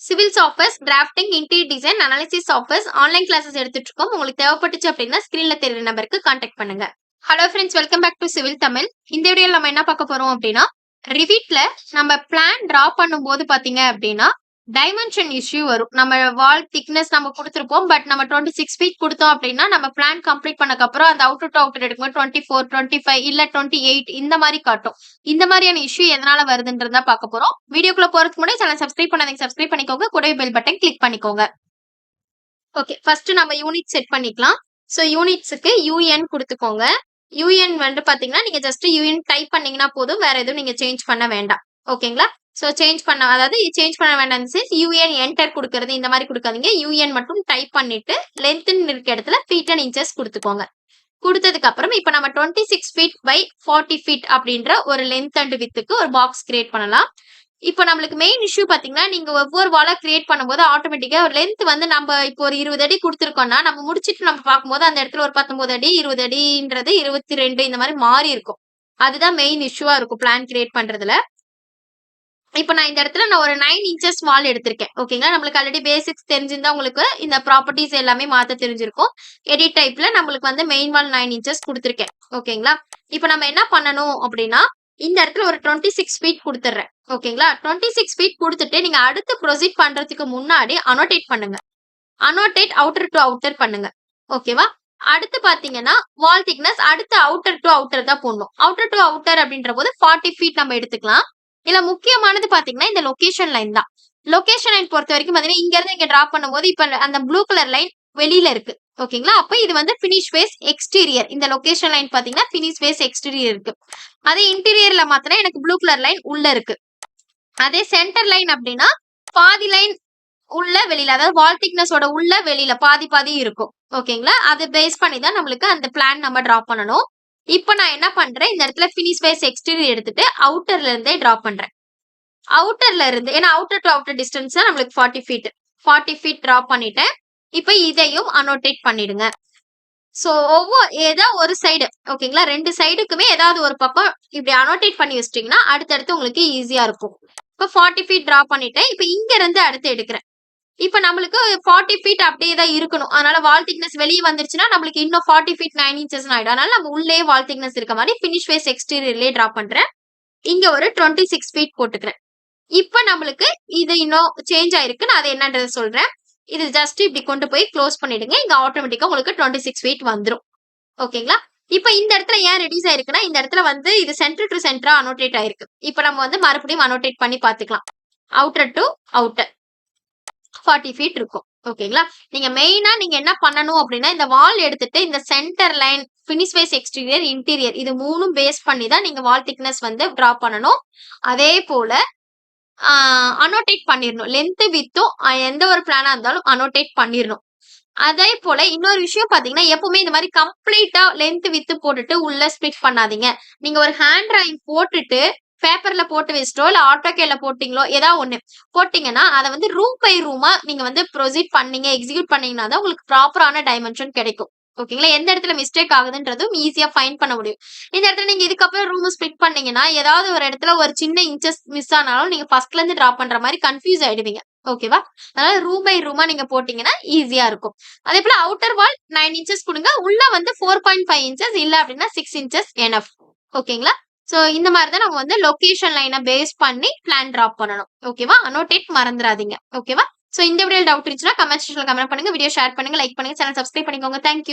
Civil softwares, drafting, interior design, analysis softwares online classes எடுத்துட்டு இருக்கோம். உங்களுக்கு தேவைப்பட்டுச்சு அப்படின்னா ஸ்கிரீன்ல தெரியுற நம்பருக்கு கான்டாக்ட் பண்ணுங்க. Hello friends, welcome back to civil Tamil. இந்த வீடியோல நம்ம என்ன பார்க்க போறோம் அப்படின்னா, ரிவிட்ல நம்ம பிளான் டிரா பண்ணும்போது பாத்தீங்க அப்படின்னா டைமென்ஷன் இஷ்யூ வரும். நம்ம வால் திக்னஸ் நம்ம கொடுத்துருப்போம். பட் நம்ம 26 ஃபீட் கொடுத்தோம் அப்படின்னா நம்ம பிளான் கம்ப்ளீட் பண்ணக்கு அப்புறம் அந்த அவுட்டர் டு அவுட்டர் எடுக்கும்போது 24, 25 இல்ல 28 இந்த மாதிரி காட்டும். இந்த மாதிரியான இஷ்யூ எதனால வருதுன்றதா பார்க்க போறோம். வீடியோக்குள்ள போறதுக்கு முன்னாடி சேனல் சப்ஸ்கிரைப் பண்ணாதீங்க, சப்ஸ்கிரைப் பண்ணிக்கோங்க. கூடவே பெல் பட்டன் கிளிக் பண்ணிக்கோங்க. ஓகே, ஃபர்ஸ்ட் நம்ம யூனிட் செட் பண்ணிக்கலாம். ஸோ யூனிட்ஸுக்கு யூஎன் கொடுத்துக்கோங்க. யூஎன் வந்து பாத்தீங்கன்னா நீங்க ஜஸ்ட் யூஎன் டைப் பண்ணீங்கன்னா போதும், வேற எதுவும் நீங்க சேஞ்ச் பண்ண வேண்டாம். ஓகேங்களா? ஸோ சேஞ்ச் பண்ண வேண்டாம் மீன்ஸ் யூஎன் என்டர் கொடுக்கறது இந்த மாதிரி கொடுக்காதீங்க. யூஎன் மட்டும் டைப் பண்ணிட்டு லென்த்னு இருக்க இடத்துல ஃபீட் அண்ட் இன்ச்சஸ் கொடுத்துக்கோங்க. கொடுத்ததுக்கு அப்புறம் இப்ப நம்ம 26 ஃபீட் பை 40 ஃபீட் அப்படின்ற ஒரு லென்த் அண்ட் வித்துக்கு ஒரு பாக்ஸ் கிரியேட் பண்ணலாம். இப்போ நம்மளுக்கு மெயின் இஷ்யூ பாத்தீங்கன்னா, நீங்க ஒவ்வொரு வாலா கிரியேட் பண்ணும்போது ஆட்டோமேட்டிக்கா ஒரு லென்த் வந்து நம்ம இப்போ ஒரு 20 அடி கொடுத்துருக்கோம்னா நம்ம முடிச்சிட்டு நம்ம பார்க்கும்போது அந்த இடத்துல ஒரு 19 அடி 20 அடின்றது 22 இந்த மாதிரி மாறி இருக்கும். அதுதான் மெயின் இஷ்யூவா இருக்கும் பிளான் கிரியேட் பண்றதுல. இப்ப நான் இந்த இடத்துல நான் ஒரு 9 இன்ச்சஸ் வால் எடுத்திருக்கேன். ஓகேங்களா? நம்மளுக்கு ஆல்ரெடி பேசிக்ஸ் தெரிஞ்சிருந்தா உங்களுக்கு இந்த ப்ராப்பர்ட்டிஸ் எல்லாமே மாத்த தெரிஞ்சிருக்கும். எடிட் டைப்ல நம்மளுக்கு வந்து மெயின் வால் 9 இன்ச்சஸ் கொடுத்திருக்கேன். ஓகேங்களா? இப்ப நம்ம என்ன பண்ணணும் அப்படின்னா, இந்த இடத்துல ஒரு 26 ஃபீட் கொடுத்துறேன். ஓகேங்களா? 26 ஃபீட் கொடுத்துட்டு நீங்க அடுத்து ப்ரொசீட் பண்றதுக்கு முன்னாடி அனோட்டேட் பண்ணுங்க. அனோட்டேட் அவுட்டர் டு அவுட்டர் பண்ணுங்க. ஓகேவா? அடுத்து பாத்தீங்கன்னா வால் திக்னஸ் அடுத்து அவுட்டர் டு அவுட்டர் தான் போடணும். அவுட்டர் டு அவுட்டர் அப்படின்ற போது 40 ஃபீட் நம்ம எடுத்துக்கலாம். இதுல முக்கியமானது பாத்தீங்கன்னா இந்த லொகேஷன் லைன் தான். லொகேஷன் லைன் பொறுத்த வரைக்கும் பாத்தீங்கன்னா இங்க இருந்து இங்க டிரா பண்ணும்போது இப்ப அந்த ப்ளூ கலர் லைன் வெளியில இருக்கு. ஓகேங்களா? அப்ப இது வந்து பினிஷ் ஃபேஸ் எக்ஸ்டீரியர். இந்த லொகேஷன் லைன் பாத்தீங்கன்னா பினிஷ் ஃபேஸ் எக்ஸ்டீரியர் இருக்கு. அதே இன்டீரியர்ல மாத்தினா எனக்கு ப்ளூ கலர் லைன் உள்ள இருக்கு. அதே சென்டர் லைன் அப்படின்னா பாதி லைன் உள்ள வெளியில, அதாவது வால் திக்னஸோட உள்ள வெளியில பாதி பாதி இருக்கும். ஓகேங்களா? அது பேஸ் பண்ணி தான் நம்மளுக்கு அந்த பிளான் நம்ம டிரா பண்ணணும். இப்ப நான் என்ன பண்றேன், இந்த இடத்துல பினிஷ் ஃபேஸ் எக்ஸ்டீரியர் எடுத்துட்டு அவுட்டர்ல இருந்தே டிரா பண்றேன். அவுட்டர்ல இருந்து ஏன்னா அவுட்டர் டு அவுட்டர் டிஸ்டன்ஸ் தான் நம்மளுக்கு 40 ஃபீட். 40 ஃபீட் டிரா பண்ணிட்டேன். இப்ப இதையும் அனோட்டேட் பண்ணிடுங்க. சோ ஏதோ ஒரு சைடு ஓகேங்களா, 2 சைடுக்குமே ஏதாவது ஒரு பக்கம் இப்படி அனோட்டேட் பண்ணி வச்சிட்டீங்கன்னா அடுத்தடுத்து உங்களுக்கு ஈஸியா இருக்கும். இப்ப 40 ஃபீட் டிரா பண்ணிட்டேன். இப்ப இங்க இருந்து அடுத்து எடுக்கிறேன். இப்ப நம்மளுக்கு 40 ஃபீட் அப்படியே தான் இருக்கணும். அதனால வால் திக்னஸ் வெளியே வந்துருச்சுன்னா நம்மளுக்கு இன்னும் 40 ஃபீட் 9 இன்ச்சஸ் ஆயிடும். அதனால நம்ம உள்ளே வால் திக்னஸ் இருக்க மாதிரி பினிஷ் ஃபேஸ் எக்ஸ்டீரியர்லயே டிரா பண்றேன். இங்க ஒரு 26 ஃபீட் போட்டுக்கிறேன். இப்ப நம்மளுக்கு இது இன்னும் சேஞ்ச் ஆயிருக்கு. நான் அது என்னன்றதை சொல்றேன். இது ஜஸ்ட் இப்படி கொண்டு போய் க்ளோஸ் பண்ணிடுங்க. இங்க ஆட்டோமேட்டிக்கா உங்களுக்கு 26 ஃபீட் வந்துரும். ஓகேங்களா? இப்ப இந்த இடத்துல ஏன் ரெடியூஸ் ஆயிருக்குன்னா, இந்த இடத்துல வந்து இது சென்டர் டு சென்டரா அனோட்டேட் ஆயிருக்கு. இப்ப நம்ம வந்து மறுபடியும் அனோட்டேட் பண்ணி பாத்துக்கலாம். அவுட்டர் டு அவுட்டர் 40 ஃபீட் இருக்கும். ஓகேங்களா? நீங்க மெயினா நீங்க என்ன பண்ணணும் அப்படின்னா, இந்த வால் எடுத்துட்டு இந்த centre line, finish face exterior, interior இது 3ம் பேஸ் பண்ணி தான் நீங்க வால் திக்னஸ் வந்து டிரா பண்ணணும். அதே போல அனோட்டேட் பண்ணிரணும். லென்த் வித்தும் எந்த ஒரு பிளானா இருந்தாலும் அனோட்டேட் பண்ணிரணும். அதே போல இன்னொரு விஷயம் பாத்தீங்கன்னா, எப்பவுமே இந்த மாதிரி கம்ப்ளீட்டா லென்த் வித்து போட்டுட்டு உள்ள ஸ்பிளிட் பண்ணாதீங்க. நீங்க ஒரு ஹேண்ட் டிராயிங் போட்டுட்டு பேப்பர்ல போட்டு வச்சிட்டோ இல்ல ஆட்டோகேல போட்டீங்களோ ஏதாவது ஒண்ணு போட்டீங்கன்னா அதை வந்து ரூம் பை ரூமா நீங்க வந்து ப்ரொசீட் பண்ணீங்க, எக்ஸிக்யூட் பண்ணீங்கன்னா தான் உங்களுக்கு ப்ராப்பரான டைமென்ஷன் கிடைக்கும். ஓகேங்களா? எந்த இடத்துல மிஸ்டேக் ஆகுதுன்றதும் ஈஸியா ஃபைண்ட் பண்ண முடியும். இந்த இடத்துல நீங்க இதுக்கப்புறம் ரூம் ஸ்பிளிட் பண்ணீங்கன்னா ஏதாவது ஒரு இடத்துல ஒரு சின்ன இன்ச்சஸ் மிஸ் ஆனாலும் நீங்க ஃபர்ஸ்ட்ல இருந்து டிரா பண்ற மாதிரி கன்ஃபியூஸ் ஆயிடுவீங்க. ஓகேவா? அதனால ரூம் பை ரூமா நீங்க போட்டீங்கன்னா ஈஸியா இருக்கும். அதே போல அவுட்டர் வால் 9 இன்ச்சஸ் கொடுங்க. உள்ள வந்து 4.5 இன்ச்சஸ் இல்ல அப்படின்னா 6 இன்ச்சஸ் எனஃப். ஓகேங்களா? சோ இந்த மாதிரி தான் நம்ம வந்து லொகேஷன் லைனை பேஸ் பண்ணி பிளான் டிராப் பண்ணணும். ஓகேவா? அனோட்டேட் மறந்துடாதீங்க. ஓகேவா? சோ இந்த வீடியோ டவுட் இருந்துச்சுன்னா கமெண்ட் செக்ஷன்ல கமெண்ட் பண்ணுங்க, வீடியோ ஷேர் பண்ணுங்க, லைக் பண்ணுங்க, சேனல் சப்ஸ்கிரைப் பண்ணிக்கோங்க. தேங்க்யூ.